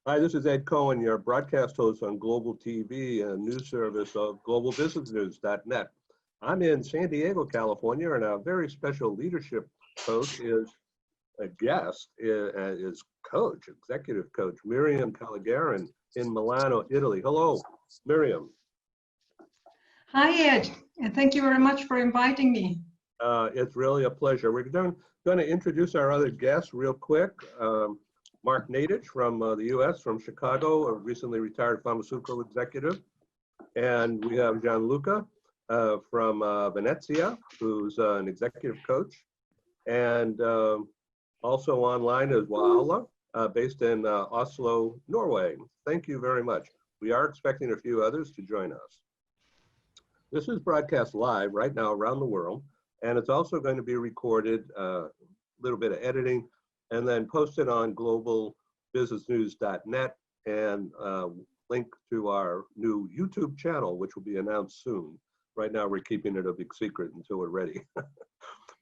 Hi, this is Ed Cohen, your broadcast host on Global TV and news service of globalbusinessnews.net. I'm in San Diego, California, and our very special leadership coach is a guest, is coach, executive coach, Myriam Callegarin in Milano, Italy. Hello, Myriam. Hi, Ed, and thank you very much for inviting me. It's really a pleasure. We're going to introduce our other guests real quick. Mark Nadich from the U.S., from Chicago, a recently retired pharmaceutical executive. And we have Lucca from Venezia, who's an executive coach. And also online is Waala, based in Oslo, Norway. Thank you very much. We are expecting a few others to join us. This is broadcast live right now around the world, and it's also going to be recorded, a little bit of editing, and then posted on globalbusinessnews.net and linked to our new YouTube channel, which will be announced soon. Right now, we're keeping it a big secret until we're ready.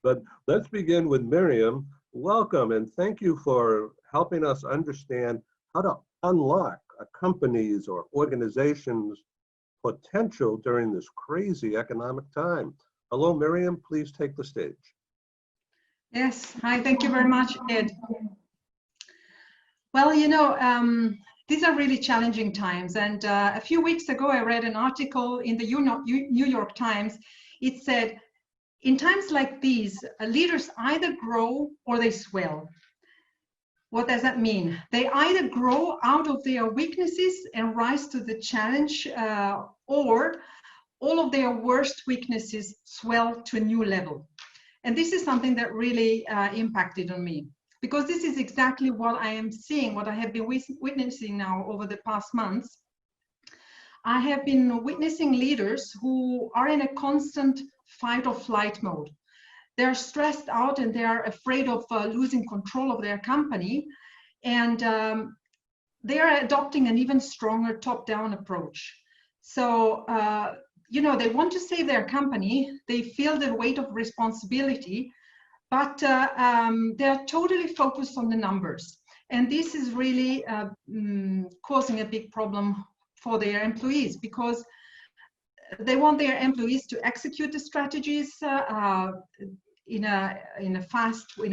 But let's begin with Myriam. Welcome, and thank you for helping us understand how to unlock a company's or organization's potential during this crazy economic time. Hello, Myriam, please take the stage. Yes, hi, thank you very much, Ed. Well, these are really challenging times. And a few weeks ago, I read an article in the New York Times. It said, in times like these, leaders either grow or they swell. What does that mean? They either grow out of their weaknesses and rise to the challenge, or all of their worst weaknesses swell to a new level. And this is something that really impacted on me, because this is exactly what I am seeing, what I have been witnessing now over the past months. I have been witnessing leaders who are in a constant fight or flight mode. They're stressed out and they are afraid of losing control of their company. And they are adopting an even stronger top-down approach. So, they want to save their company. They feel the weight of responsibility, but they're totally focused on the numbers. And this is really causing a big problem for their employees, because they want their employees to execute the strategies in a fast way,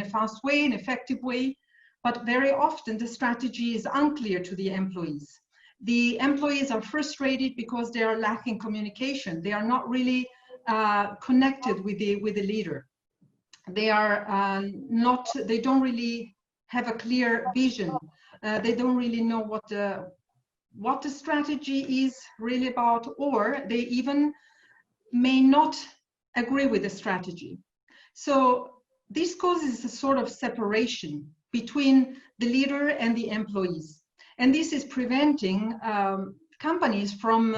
an effective way, but very often the strategy is unclear to the employees. The employees are frustrated because they are lacking communication. They are not really connected with the leader. They are they don't really have a clear vision. They don't really know what the strategy is really about, or they even may not agree with the strategy. So this causes a sort of separation between the leader and the employees. And this is preventing companies from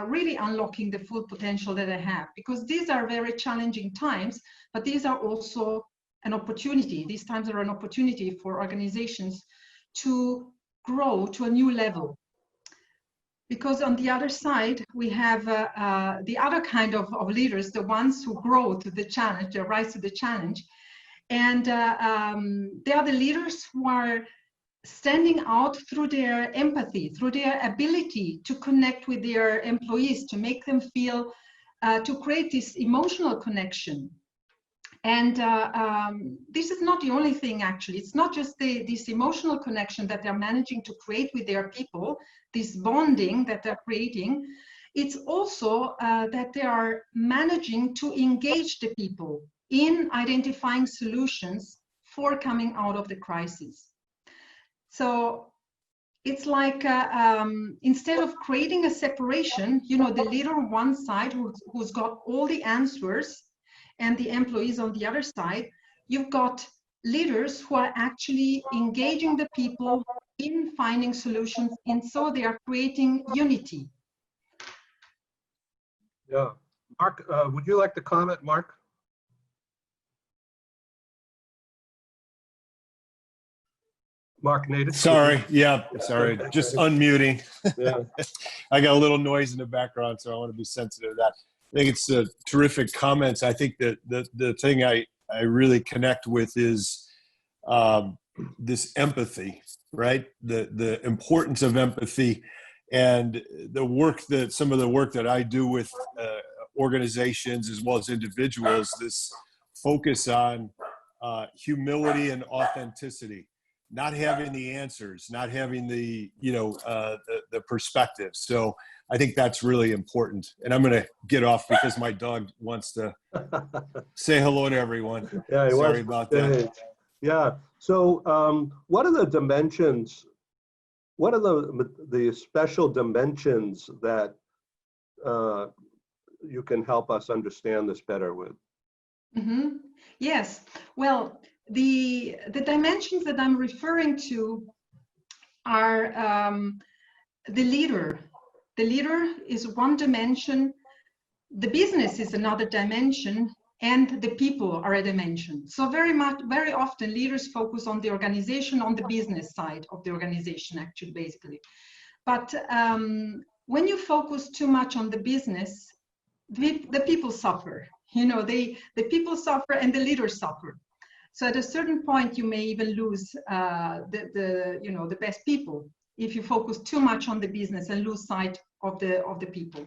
really unlocking the full potential that they have, because these are very challenging times, but these are also an opportunity. These times are an opportunity for organizations to grow to a new level. Because on the other side, we have the other kind of leaders, the ones who grow to the challenge, they rise to the challenge. And they are the leaders who are standing out through their empathy, through their ability to connect with their employees, to make them feel, to create this emotional connection. And this is not the only thing, actually. It's not just this emotional connection that they're managing to create with their people, this bonding that they're creating. It's also that they are managing to engage the people in identifying solutions for coming out of the crisis. So it's like instead of creating a separation, the leader on one side who's got all the answers and the employees on the other side, you've got leaders who are actually engaging the people in finding solutions, and so they are creating unity. Yeah. Mark, would you like to comment, Mark? Mark Nadich. Sorry, yeah, sorry, just unmuting. Yeah. I got a little noise in the background, so I want to be sensitive to that. I think it's terrific comments. I think that the thing I really connect with is this empathy, right? The importance of empathy, and the work that some of the work that I do with organizations as well as individuals, this focus on humility and authenticity, not having the answers, not having the the perspective. So I think that's really important. And I'm going to get off because my dog wants to say hello to everyone. Yeah, he Sorry was. about that. Yeah. So, what are the dimensions? What are the special dimensions that you can help us understand this better with? Mm-hmm. Yes. Well, the dimensions that I'm referring to are the leader. The leader is one dimension, the business is another dimension, and the people are a dimension. So very often leaders focus on the organization, on the business side of the organization, actually, basically. But when you focus too much on the business, the people suffer. You know, the people suffer and the leaders suffer. So at a certain point, you may even lose the best people if you focus too much on the business and lose sight of the people.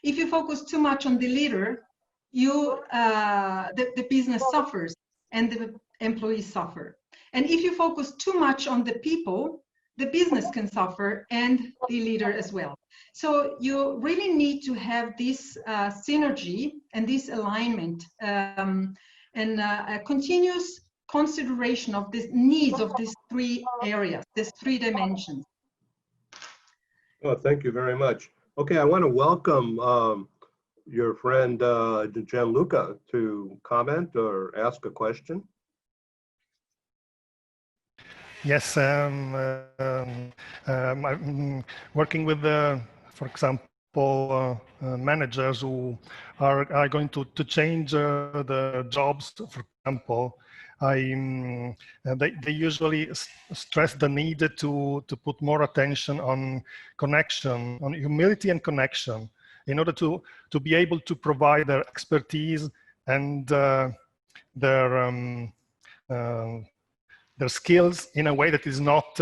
If you focus too much on the leader, the business suffers and the employees suffer. And if you focus too much on the people, the business can suffer and the leader as well. So you really need to have this synergy and this alignment and a continuous consideration of the needs of these three areas, these three dimensions. Oh, thank you very much. Okay, I want to welcome your friend Gianluca to comment or ask a question. Yes, I'm working with, for example, managers who are going to change the jobs. For example, they usually stress the need to put more attention on connection, on humility and connection, in order to be able to provide their expertise and their skills in a way that is not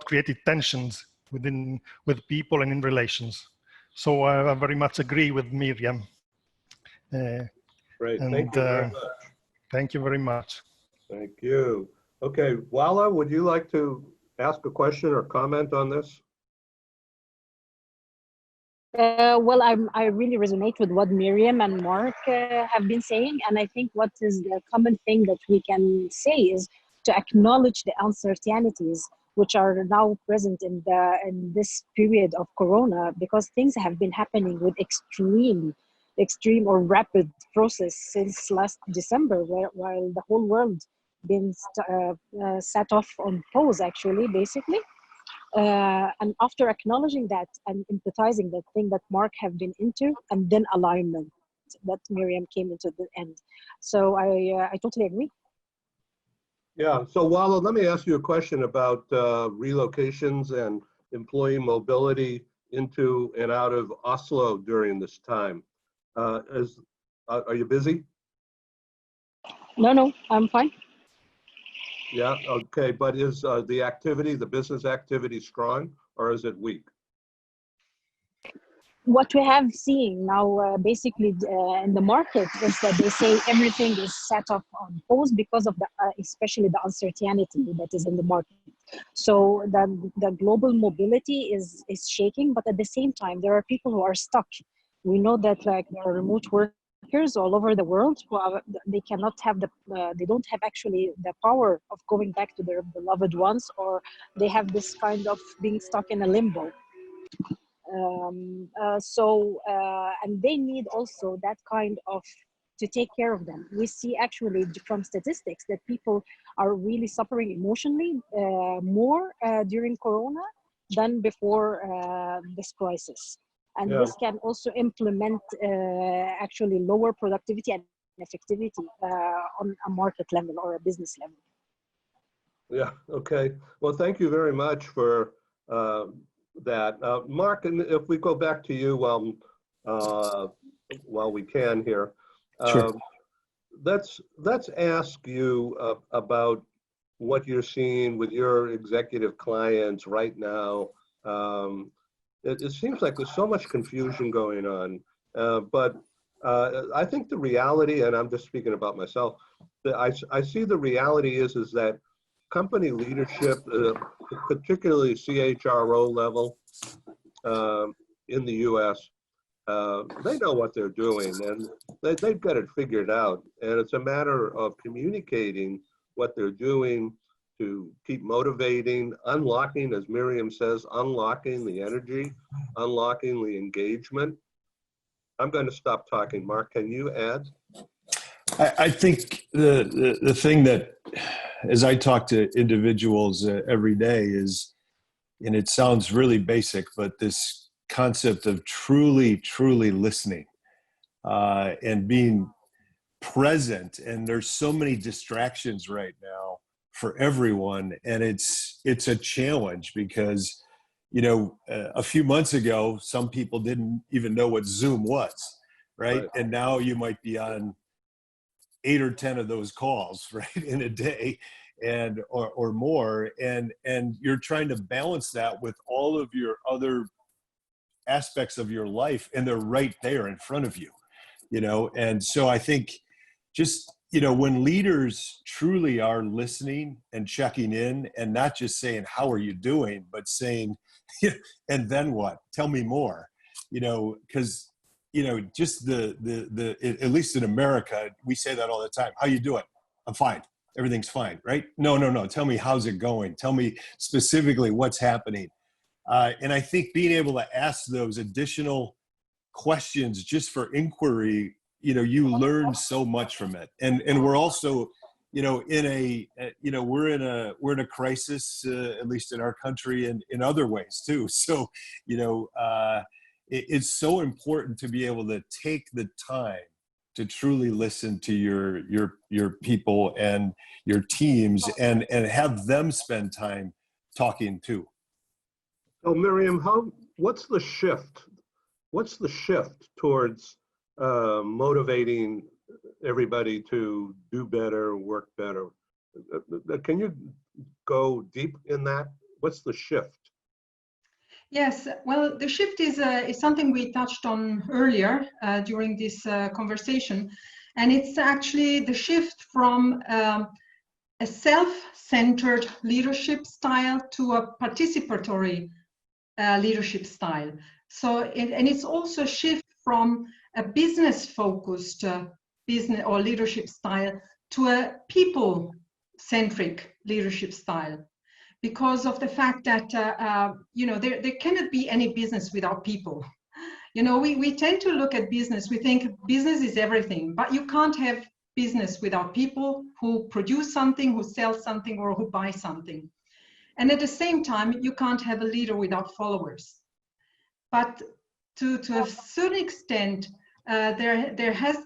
created tensions with people and in relations. So I very much agree with Myriam. Great, thank you very much. Thank you very much. Thank you. Okay, Wala, would you like to ask a question or comment on this? Well, I really resonate with what Myriam and Mark have been saying. And I think what is the common thing that we can say is to acknowledge the uncertainties which are now present in this period of Corona, because things have been happening with extreme or rapid process since last December, while the whole world been set off on pause, actually, basically. And after acknowledging that and empathizing that thing that Mark have been into, and then alignment that Myriam came into the end. So I totally agree. Yeah, so Wala, let me ask you a question about relocations and employee mobility into and out of Oslo during this time. Are you busy? No, I'm fine. Yeah, okay, but is the business activity strong, or is it weak? What we have seen now basically in the market is that they say everything is set off on pause because of especially the uncertainty that is in the market. So the global mobility is shaking, but at the same time, there are people who are stuck. We know that like there are remote workers all over the world who they cannot have they don't have actually the power of going back to their beloved ones, or they have this kind of being stuck in a limbo. And they need also that kind of to take care of them. We see actually from statistics that people are really suffering emotionally more during Corona than before this crisis. And this can also implement actually lower productivity and effectivity on a market level or a business level. Yeah, okay. Well, thank you very much for that. Mark, and if we go back to you while we can here. Sure. let's ask you about what you're seeing with your executive clients right now. It seems like there's so much confusion going on, but I think the reality, and I'm just speaking about myself, that I see the reality is that company leadership, particularly CHRO level in the U.S., they know what they're doing, and they've got it figured out. And it's a matter of communicating what they're doing to keep motivating, unlocking, as Myriam says, unlocking the energy, unlocking the engagement. I'm going to stop talking. Mark, can you add? I think the thing that, as I talk to individuals every day is, and it sounds really basic, but this concept of truly listening and being present. And there's so many distractions right now for everyone, and it's a challenge because, you know, a few months ago, some people didn't even know what Zoom was, right? And now you might be on 8 or 10 of those calls, right, in a day, and or more, and you're trying to balance that with all of your other aspects of your life, and they're right there in front of you, you know. And so I think just, you know, when leaders truly are listening and checking in, and not just saying, how are you doing, but saying, and then what? Tell me more, you know, because, you know, just at least in America, we say that all the time. How you doing? I'm fine. Everything's fine, right? No. Tell me, how's it going? Tell me specifically what's happening. And I think being able to ask those additional questions just for inquiry, you know, you learn so much from it. And we're also, you know, we're in a crisis, at least in our country, and in other ways too. So, you know, it's so important to be able to take the time to truly listen to your people and your teams, and have them spend time talking too. So Myriam, what's the shift? What's the shift towards motivating everybody to do better, work better? Can you go deep in that? What's the shift? Yes, well, the shift is something we touched on earlier during this conversation, and it's actually the shift from a self-centered leadership style to a participatory leadership style. So, and it's also a shift from a business-focused business or leadership style to a people-centric leadership style, because of the fact that you know, there cannot be any business without people. You know, we tend to look at business, we think business is everything, but you can't have business without people who produce something, who sell something, or who buy something. And at the same time, you can't have a leader without followers. But to a certain extent, there has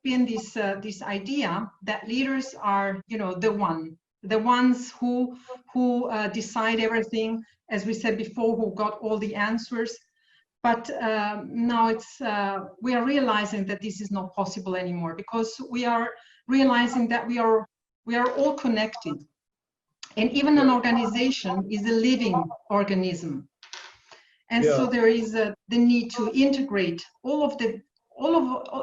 been this idea that leaders are, you know, the ones who decide everything, as we said before, who got all the answers. But now we are realizing that this is not possible anymore, because we are realizing that we are all connected, and even an organization is a living organism. And so there is the need to integrate all of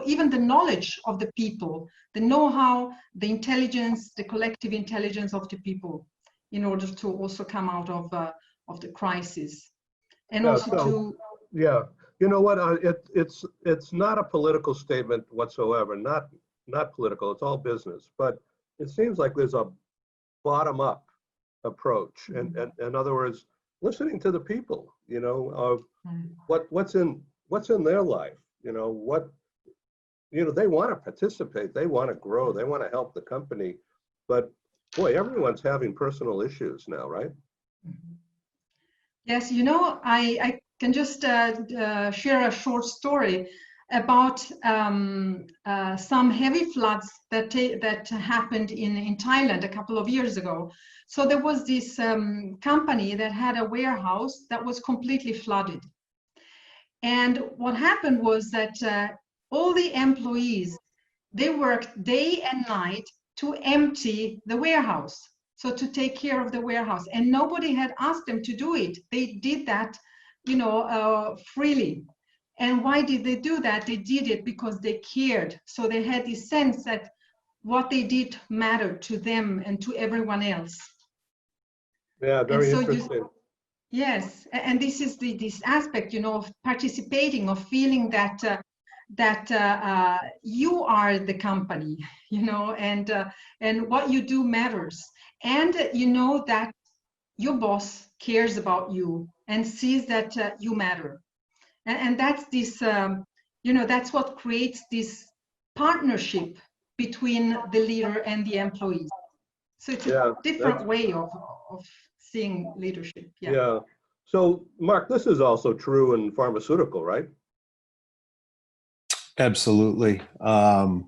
even the knowledge of the people, the know-how, the intelligence, the collective intelligence of the people, in order to also come out of the crisis. And yeah, you know what? It's not a political statement whatsoever. Not political. It's all business. But it seems like there's a bottom-up approach, and in other words, listening to the people. You know, of what's in their life. You know, they want to participate. They want to grow. They want to help the company. But boy, everyone's having personal issues now, right? Yes, you know, I can just share a short story about some heavy floods that happened in Thailand a couple of years ago. So there was this company that had a warehouse that was completely flooded. And what happened was that all the employees they worked day and night to empty the warehouse, so to take care of the warehouse, and nobody had asked them to do it. They did that, freely. And why did they do that? They did it because they cared. So they had this sense that what they did mattered to them and to everyone else. Yeah, very interesting. Yes, and this is this aspect, of participating, of feeling that you are the company, and what you do matters, and that your boss cares about you and sees that you matter, and that's this, that's what creates this partnership between the leader and the employees. So it's a different way of seeing leadership. Yeah. So, Mark, this is also true in pharmaceutical, right? Absolutely. I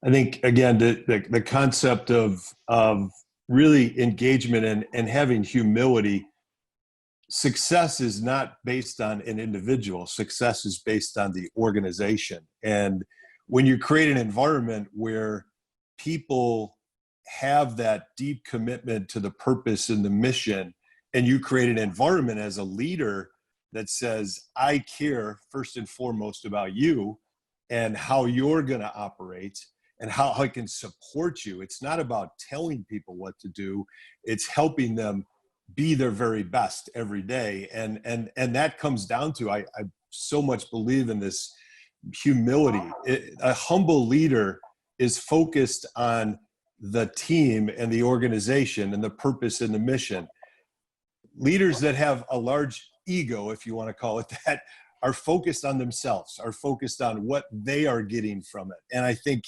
think, again, the concept of really engagement and having humility. Success is not based on an individual. Success is based on the organization. And when you create an environment where people have that deep commitment to the purpose and the mission, and you create an environment as a leader that says, I care first and foremost about you and how you're going to operate and how I can support you. It's not about telling people what to do. It's helping them be their very best every day. And that comes down to, I so much believe in this humility. A humble leader is focused on the team and the organization and the purpose and the mission. Leaders that have a large ego, if you want to call it that, are focused on themselves, are focused on what they are getting from it. And I think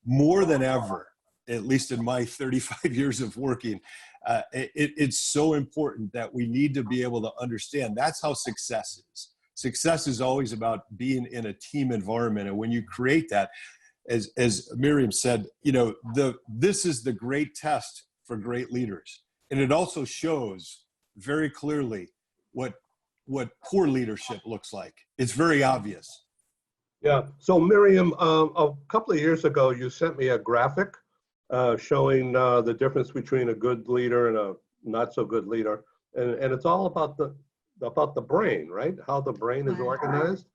more than ever, at least in my 35 years of working, it's so important that we need to be able to understand that's how success is. Success is always about being in a team environment. And when you create that, as Myriam said, this is the great test for great leaders. And it also shows very clearly what poor leadership looks like. It's very obvious. Yeah. So Myriam, a couple of years ago, you sent me a graphic showing the difference between a good leader and a not so good leader, and it's all about the brain, right? How the brain is organized.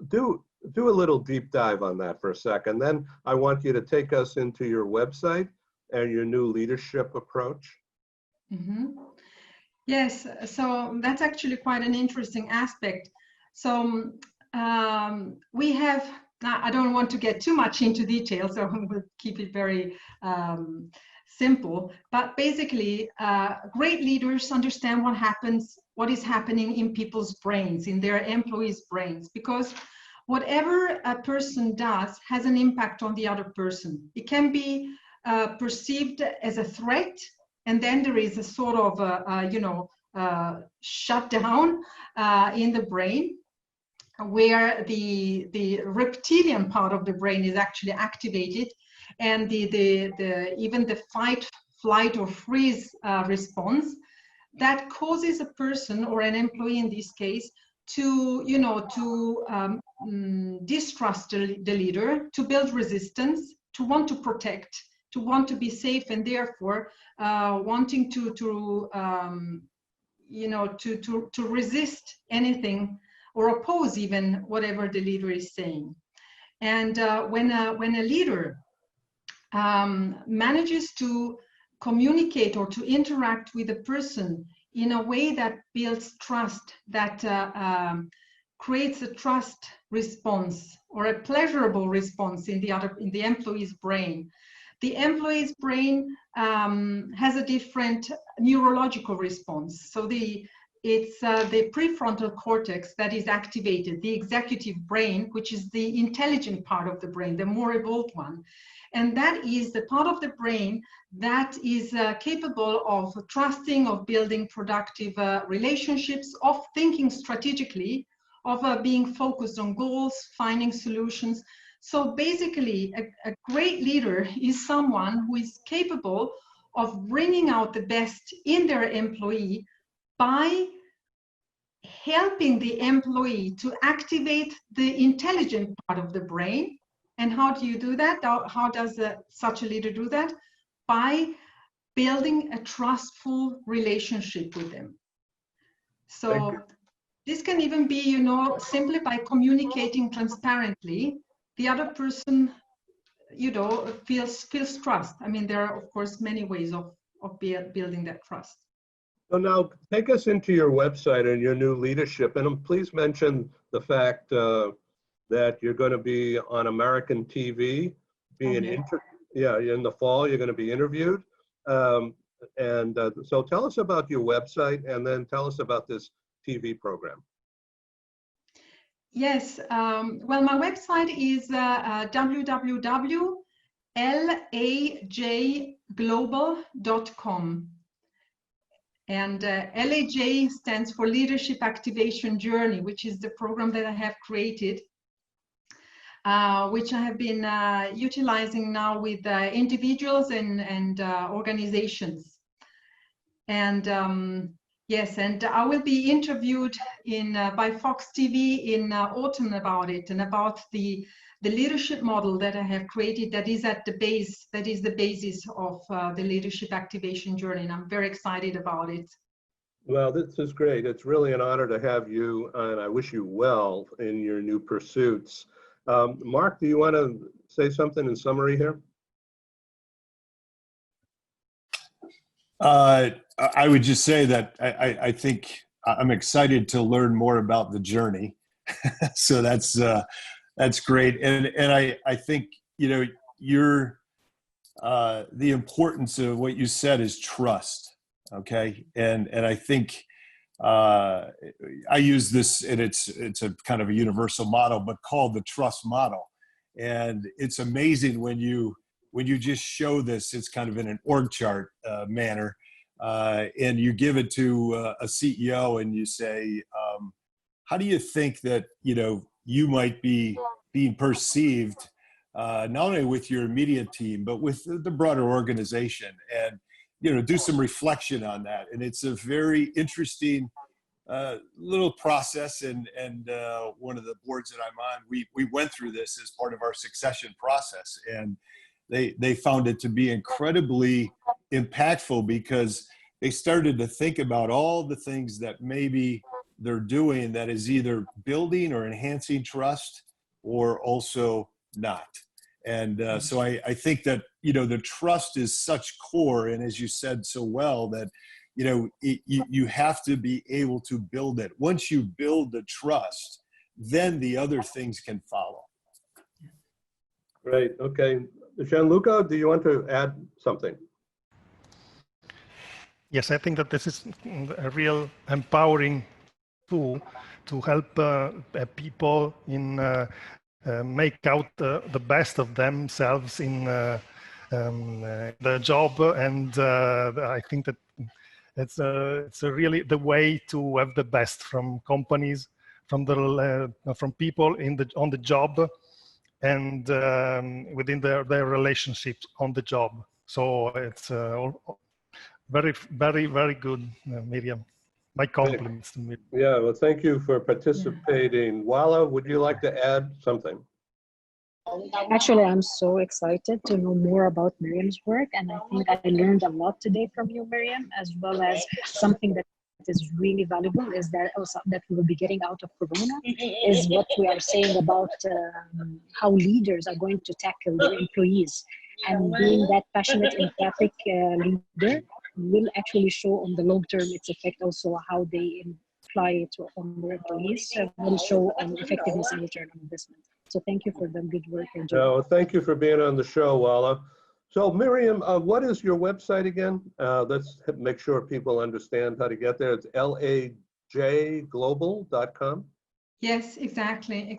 Do a little deep dive on that for a second. Then I want you to take us into your website and your new leadership approach. Mm-hmm. Yes, so that's actually quite an interesting aspect. So we have, I don't want to get too much into detail, so we'll keep it very simple. But basically, great leaders understand what is happening in people's brains, in their employees' brains, because whatever a person does has an impact on the other person. It can be perceived as a threat, and then there is a sort of shutdown in the brain, where the reptilian part of the brain is actually activated, and even the fight, flight, or freeze response that causes a person, or an employee in this case, to distrust the leader, to build resistance, to want to protect, to want to be safe, and therefore wanting to resist anything or oppose even whatever the leader is saying. And when a leader manages to communicate or to interact with a person in a way that builds trust, that creates a trust response or a pleasurable response in the employee's brain, the employee's brain has a different neurological response. So it's the prefrontal cortex that is activated, the executive brain, which is the intelligent part of the brain, the more evolved one. And that is the part of the brain that is capable of trusting, of building productive relationships, of thinking strategically, of being focused on goals, finding solutions. So basically, a great leader is someone who is capable of bringing out the best in their employee by helping the employee to activate the intelligent part of the brain And how do you do that? How does such a leader do that? By building a trustful relationship with them. So this can even be, you know, simply by communicating transparently. The other person, you know, feels trust. I mean, there are, of course, many ways of building that trust. So now take us into your website and your new leadership, and please mention the fact that you're going to be on American TV, being in the fall. You're going to be interviewed, so tell us about your website, and then tell us about this TV program. Yes, well, my website is www.lajglobal.com. And LAJ stands for Leadership Activation Journey, which is the program that I have created, which I have been utilizing now with individuals and organizations. And yes, and I will be interviewed by Fox TV in autumn about it, and about the leadership model that I have created that is at the base, that is the basis of the leadership activation journey, and I'm very excited about it. Well, this is great. It's really an honor to have you, and I wish you well in your new pursuits. Mark, do you want to say something in summary here? I would just say that I think I'm excited to learn more about the journey. So that's great. And I think, you know, the importance of what you said is trust. Okay. And I think I use this, and it's a kind of a universal model, but called the trust model. And it's amazing when you just show this, it's kind of in an org chart manner, and you give it to a CEO and you say, how do you think that, you know, you might be being perceived, not only with your immediate team, but with the broader organization, and, you know, do some reflection on that. And it's a very interesting little process. And one of the boards that I'm on, we went through this as part of our succession process, and they found it to be incredibly impactful, because they started to think about all the things that maybe they're doing that is either building or enhancing trust, or also not. And so I think that, you know, the trust is such core, and as you said so well, that, you know, you have to be able to build it. Once you build the trust, then the other things can follow. Great. Okay. Gianluca, do you want to add something? Yes, I think that this is a real empowering tool to help people in make out the best of themselves in the job, and I think that it's really the way to have the best from companies, from people on the job, and within their relationships on the job. So it's very, very, very good, Myriam. My compliments to Myriam. Yeah, well, thank you for participating. Wala, would you like to add something? Actually, I'm so excited to know more about Myriam's work, and I think I learned a lot today from you, Myriam, as well as something that is really valuable is that also that we will be getting out of Corona is what we are saying about how leaders are going to tackle their employees, and being that passionate, empathic leader will actually show on the long term its effect, also how they apply it on their employees, will show effectiveness and return on investment. So thank you for the good work you're doing. No, thank you for being on the show, Wala. So Myriam, what is your website again? Let's make sure people understand how to get there. It's lajglobal.com. Yes, exactly,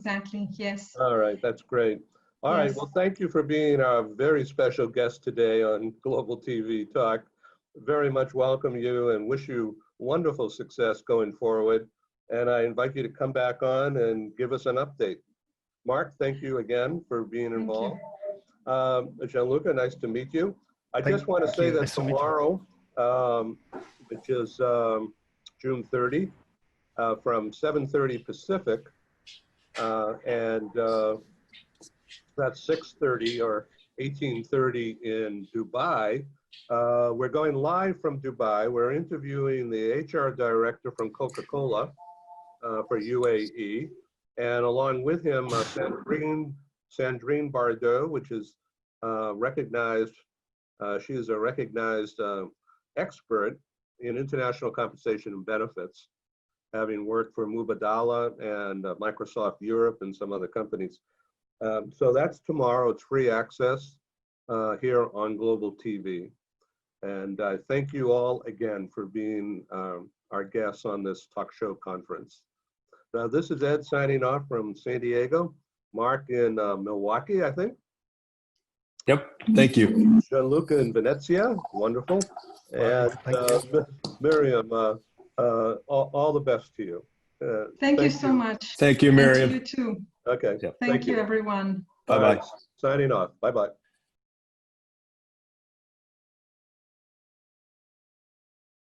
yes. All right, that's great. All right, well, thank you for being our very special guest today on Global TV Talk. Very much welcome you and wish you wonderful success going forward. And I invite you to come back on and give us an update. Mark, thank you again for being involved. Gianluca, nice to meet you. I just want to say that tomorrow, which is June 30, from 7:30 Pacific and That's 6:30 or 18:30 in Dubai. We're going live from Dubai. We're interviewing the HR director from Coca-Cola for UAE. And along with him, Sandrine Bardot, which is recognized, she is a recognized expert in international compensation and benefits, having worked for Mubadala and Microsoft Europe and some other companies. So that's tomorrow. It's free access here on Global TV. And I thank you all again for being our guests on this talk show conference. This is Ed signing off from San Diego. Mark in Milwaukee, I think. Yep. Thank you. Lucca in Venezia. Wonderful. And Myriam, all the best to you. Thank you so much. Thank you, Myriam. And to you too. Okay. Yep. Thank you, everyone. Bye-bye. Signing off. Bye-bye.